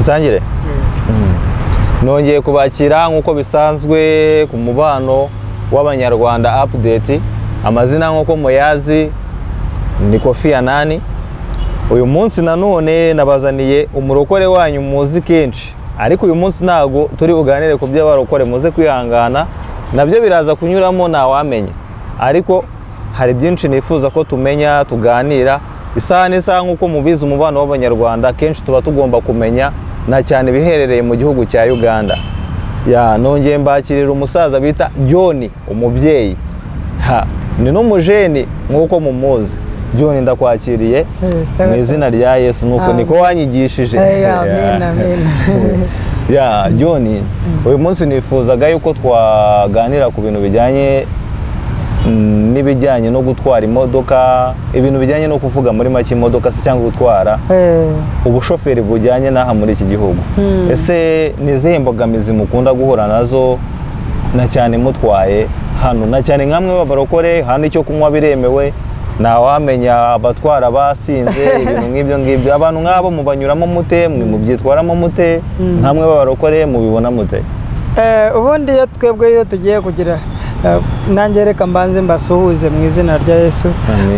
dutangire nongeye kubakira nk'uko bisanzwe ku mubano w'abanyarwanda update. Amazina nk'uko muyazi ni Kofi Anani. Uyu munsi nanone nabazaniye umurokore wanyu muzi kenshi, ariko uyu munsi ntago turi buganire ku by'abarokore, muze kwihangana, nabyo biraza kunyuramo ntawamenye, ariko hari byinshi nifuza ko tumenya tuganira. Isaha n'isaha nk'uko mubizi umubano w'abanyarwanda kenshi tuba tugomba kumenya, na cyane biherereye mu gihugu cya Uganda. Nongeye mbakirira umusaza bita John umubyeyi, ni n'umujeni nk'uko mumuzi. John ndakwakiriye mu izina rya Yesu, nuko niko wanyigishije. Amen amen. John, uyu munsi nifuzaga yuko twaganira ku bintu bijyanye n'ibijyanye no gutwara imodoka, ibintu bijyanye no kuvuga muri make imodoka se cyangwa gutwara ubushoferi bujyanye n'aha muri iki gihugu. Ese ni izihe mbogamizi mukunda guhura nazo, na cyane mutwaye hano, na cyane nkamwe b'abarokore? Hano icyo kunywa biremewe, ntawamenya abatwara basinze ibintu nk'ibyo ngibyo. Abantu nk'abo mubanyuramo mute, mubyitwaramo mute, nkamwe b'abarokore mubibona mute? Ubundi iyo twebwe iyo tugiye kugira nanjye reka mbanze mbasuhuze mu izina rya Yesu.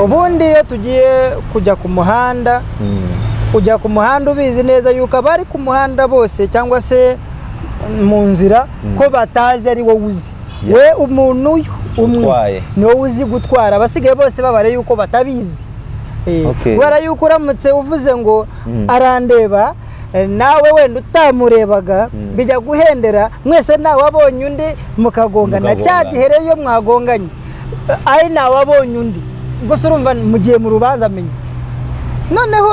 Ubundi iyo tugiye kujya ku muhanda, ujya ku muhanda ubizi neza yuko abari ku muhanda bose cyangwa se mu nzira ko batazi ari wowe uzi. We umuntu umwe ni wowe uzi gutwara, abasigaye bose babare yuko batabizi. Kubera yuko uramutse uvuze ngo arandeba, nawe wenda utamurebaga bijya guhendera, mwese nawe abonye undi mukagongana. Cya gihe rero iyo mwagonganye ari nawe abonye undi, gusa urumva mugiye mu rubanza amenye. Noneho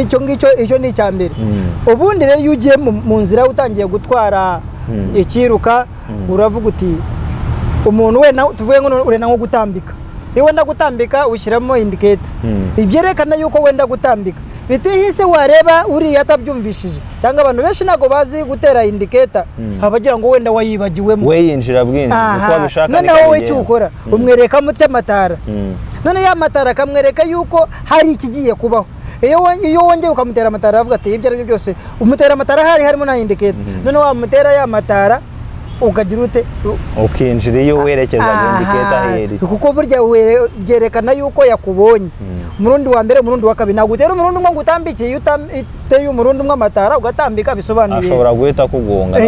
icyo ni icya mbere. Ubundi rero iyo ugiye mu nzira utangiye gutwara ikiruka, uravuga uti umuntu wenda tuvuye ngo urenda nko gutambika, iyo wenda gutambika ushyiramo indicator ibyerekana yuko wenda gutambika. Bitihise wareba uri atabyumvishije, cyangwa abantu benshi nago bazi gutera indicator, abagira ngo wenda wayibagiwemo, we yinjira bwinshi uko abishaka. Noneho wowe icyo ukora umwereka mutya matara, none ya matara kamwereka yuko hari ikigiye kubaho. Iyo wongeye ukamutera amatara avuga ati ibyo aribyo byose, umutera amatara harimo na indicator, none wamutera ya matara ukagira ute ukinjira iyo werekeza indicator heri, kuko burya byerekana yuko yakubonye. Umurundi wa mbere, umurundi wa kabiri, nagutera umurundi umwe ngutambikiye. Iyo uteye umurundi umwe amatara ugatambika bisobanuye ashobora guhita kugonga.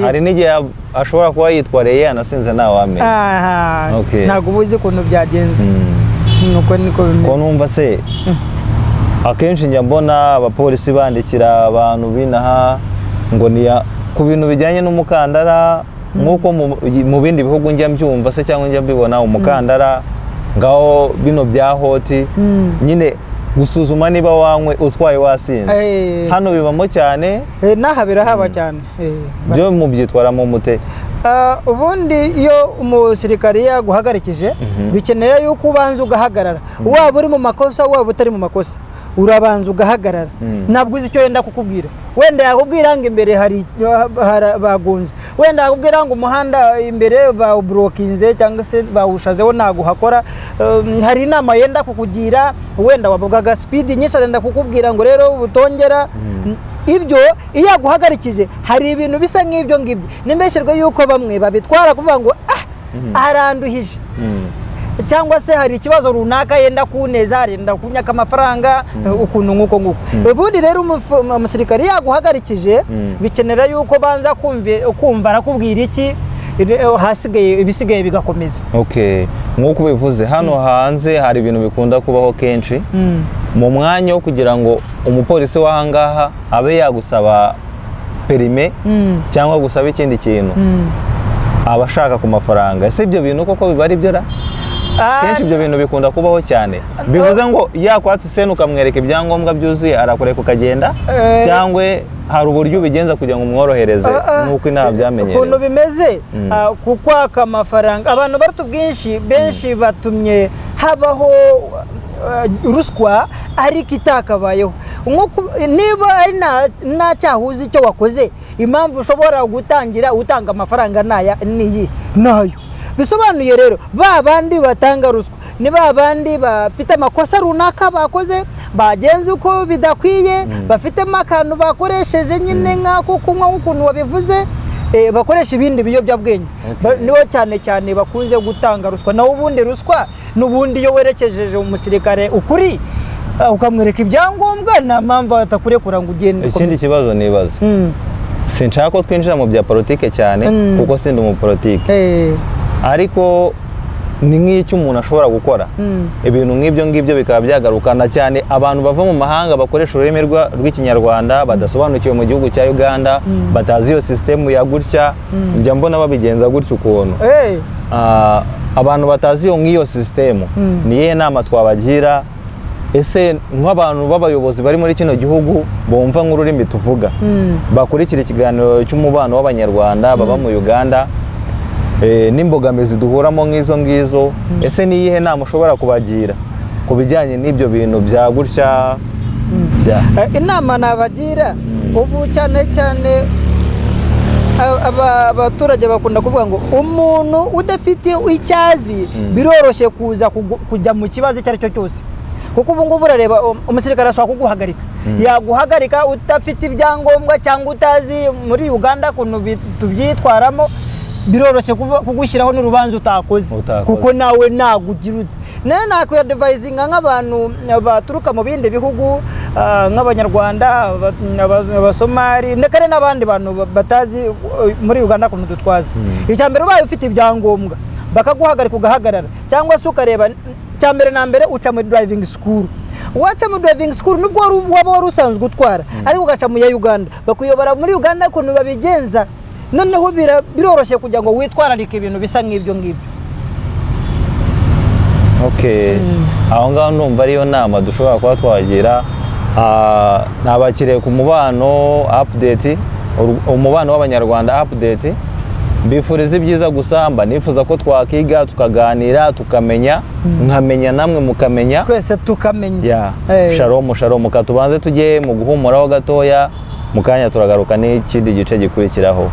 Hari n'igihe ashobora kuba yitwareye anasinze ntawamenya. Ntabwo ubuzi ukuntu byagenze. Nuko niko bimeze. Ko numva se akenshi njya mbona abapolisi bandikira abantu binaha ngo ni ku bintu bijyanye n'umukandara, nk'uko mu bindi bihugu njya mbyumva se cyangwa njya mbibona umukandara ngaho bino bya hoti, nyine gusuzuma niba wanywe utwaye wasinze. Hano bibamo cyane, naha birahaba cyane. byo mubyitwaramo mute? Ubundi iyo umusirikari yaguhagarikije bikeneye yuko ubanza ugahagarara, waba uri mu makosa waba utari mu makosa, urabanza ugahagarara. Ntabwo uzi icyo yenda kukubwira. Wenda yakubwira ngo imbere hari bagunze, wenda yakubwira ngo umuhanda imbere bawublokinze cyangwa se bawushazeho ntago hakora. Hari inama yenda kukugira, wenda wavugaga speed nyinshi yenda kukubwira ngo rero butongera. Ibyo iyo yaguhagarikije hari ibintu bisa nk'ibyo ngibyo, nimbesherwe yuko bamwe babitwara kuvuga ngo aranduhije, cyangwa se hari ikibazo runaka yenda kuneza, yenda kunyaka amafaranga ukuntu nk'uko nguko. Ubundi rero umusirikari yaguhagarikije bikenera yuko banza kumva arakubwira iki, hasigaye ibisigaye bigakomeza. Nk'uko bivuze hano hanze hari ibintu bikunda kubaho kenshi. Mu mwanya wo kugira ngo umupolisi w'ahangaha abe yagusaba perime cyangwa gusaba ikindi kintu, aba ashaka ku mafaranga. Ese ibyo bintu koko biba ari byo? Kenshi ibyo bintu bikunda kubaho cyane. Bivuze ngo yakwatse isenu ukamwereka ibyangombwa byuzuye arakureka ukagenda, cyangwa hari uburyo ubigenza kugira ngo umworohereze nk'uko inaha byamenyereye? Ukuntu bimeze kukwaka amafaranga, abantu baruta ubwinshi benshi batumye habaho ruswa ariko itakabayeho. Niba ari nta cyahuzi icyo wakoze, impamvu ushobora gutangira utanga amafaranga nayo bisobanuye rero ba bandi batanga ruswa ni ba bandi bafite amakosa runaka bakoze bagenze uko bidakwiye bafitemo akantu bakoresheje nyine nk'ako kunywa nk'ukuntu wabivuze bakoresha ibindi biyobyabwenge nibo cyane cyane bakunze gutanga ruswa naho ubundi ruswa n'ubundi iyo werekejeje umusirikare ukuri ukamwereka ibyangombwa nta mpamvu atakurekura ngo ugende. Ikindi kibazo nibaza sinshaka ko twinjira mu bya politike cyane kuko sindi umupolitike ariko ni nk'icyo umuntu ashobora gukora ibintu nk'ibyo ngibyo bikaba byagarukana cyane abantu bava mu mahanga bakoresha ururimi rw'ikinyarwanda badasobanukiwe mu gihugu cya Uganda batazi iyo sisitemu ya gutya njya mbona babigenza gutya ukuntu abantu batazi nk'iyo sisitemu ni iyihe nama twabagira ese nk'abantu b'abayobozi bari muri kino gihugu bumva nk'ururimi tuvuga bakurikira ikiganiro cy'umubano w'abanyarwanda baba mu Uganda n'imbogamizi duhuramo nk'izo ngizo ese ni iyihe nama ushobora kubagira ku bijyanye n'ibyo bintu bya gutya? Inama nabagira ubu cyane cyane abaturage bakunda kuvuga ngo umuntu udafite icyazi biroroshye kuza kujya mu kibazo icyo ari cyo cyose kuko ubu ngubu urareba umusirikare ashobora kuguhagarika yaguhagarika udafite ibyangombwa cyangwa utazi muri Uganda ukuntu tubyitwaramo biroroshye kugushyiraho n'urubanza utakoze kuko nawe nagugira nayo nakwiadivayizinga nk'abantu baturuka mu bindi bihugu nk'abanyarwanda abasomali ndetse n'abandi bantu batazi muri Uganda ukuntu dutwaza icya mbere ubaye ufite ibyangombwa bakaguhagarika ugahagarara cyangwa se ukareba cya mbere na mbere uca muri driving school waca muri driving school nubwo waba wari usanzwe utwara ariko ugaca mu ya Uganda bakuyobora muri Uganda ukuntu babigenza noneho biroroshye kugira ngo witwararike ibintu bisa nk'ibyo ngibyo. Aho ngaho ndumva ariyo nama dushobora kuba twagira nabakiriye ku mubano update umubano w'abanyarwanda update mbifuriza ibyiza gusa mba nifuza ko twakiga tukaganira tukamenya nkamenya namwe mukamenya twese tukamenya shalom katubanze tujye mu guhumuraho gatoya mu kanya turagaruka n'ikindi gice gikurikiraho.